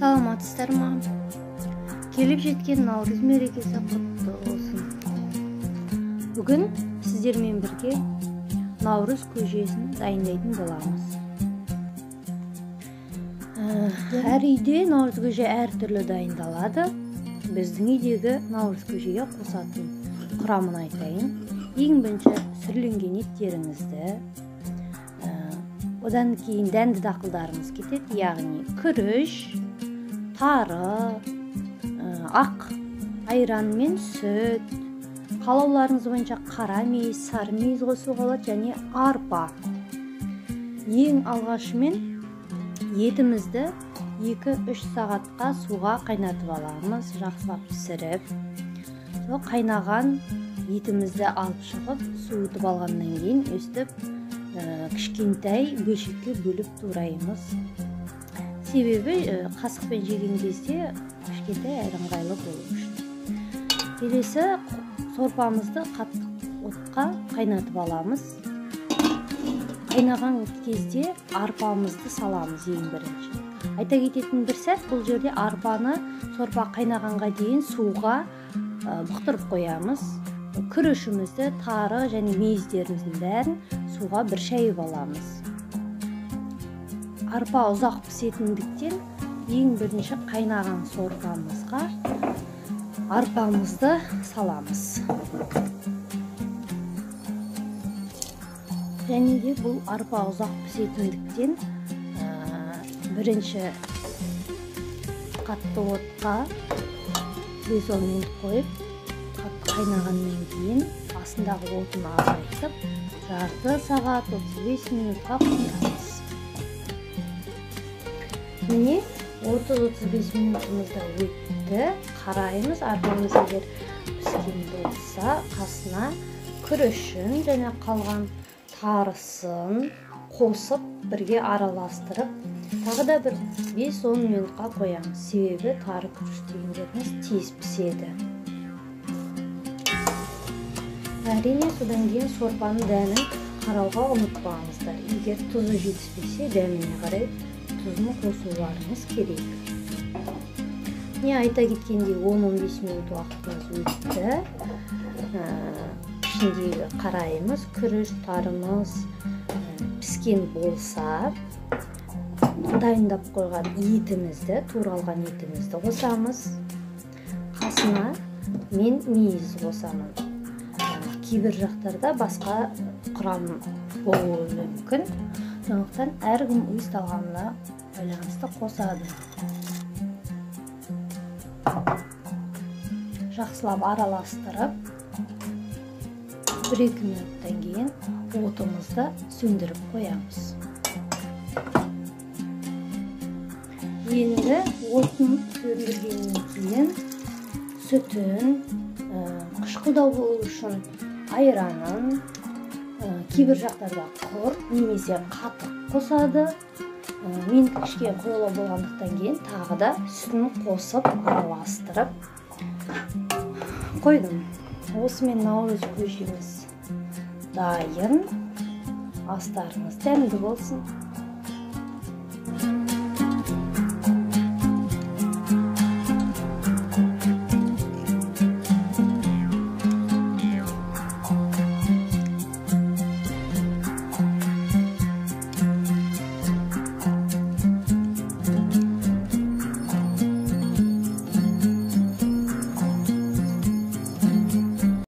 Саламатсыздар ма? Келіп жеткен Наурыз мерекесі құтты болсын. Бүгін сіздермен бірге Наурыз көжесін дайындайтын боламыз. Әр үйде Наурыз көже әртүрлі дайындалады. Біздің үйдегі Наурыз көжеге қосатын құрамын айтайын. Ең бірінші сүрленген еттеріңізді, одан кейін дәнді дақылдарымыз кетеді, яғни күріш, тары, ақ айран мен сүт, қалауларыңыз бойынша қара мейіз, сары мейіз қосуға болады, және арпа. Ең алғашымен етімізді 2-3 сағатқа суға қайнатып аламыз, жақсылап пісіріп. Сол қайнаған етімізді алып шығып, суытып алғаннан кейін өстіп кішкентай бөлшекке бөліп тураймыз. Себебі қасықпен жеген кезде кішкентай әрі ыңғайлы болу үшін. Келесі сорпамызды қатты отқа қайнатып аламыз. Қайнаған кезде арпамызды саламыз ең бірінші. Айта кететін бір сәт, бұл жерде арпаны сорпа қайнағанға дейін суға бұқтырып қоямыз. Күрішімізді, тары және мейіздеріміздің бәрін суға бір шайып аламыз. Арпа ұзақ пісетіндіктен ең бірінші қайнаған сорпамызға арпамызды саламыз. Және де бұл арпа ұзақ пісетіндіктен бірінші қатты отқа 5-10 минут қойып, қайнағаннан кейін астындағы отын азайтып, жарты сағат 35 минутқа қоямыз. Міне 30-35 минутымызда өтті. Қараймыз, арпамыз егер піскен болса, қасына күрішін және қалған тарысын қосып, бірге араластырып, тағы да бір 5-10 минутқа қоямыз. Себебі тары күріш дегендеріміз тез піседі. Әрине, содан кейін сорпаның дәмін қарауға ұмытпаңыздар. Егер тұзы жетіспесе, дәміне қарай тұзын қосуларыңыз керек. Не айта кеткендей 10-15 минут уақытымыз өтті. Ішіндегі қараймыз, күріш, тарымыз піскен болса, дайындап қойған етімізді, туралған етімізді қосамыз. Қасына мен мейіз қосамын. Кейбір жақтарда басқа құрам болуы мүмкін. Сондықтан әркім өз талғамына байланысты қосады. Жақсылап араластырып, 1-2 минуттан кейін отымызды сөндіріп қоямыз. Енді отын сөндіргеннен кейін сүтін, қышқылдау болу үшін айранын, кейбір жақтарда құр немесе қатық қосады. Мен кішкене қойлы болғандықтан кейін тағы да сүтін қосып араластырып қойдым. Осымен Наурыз көжеміз дайын. Астарыңыз дәмді болсын.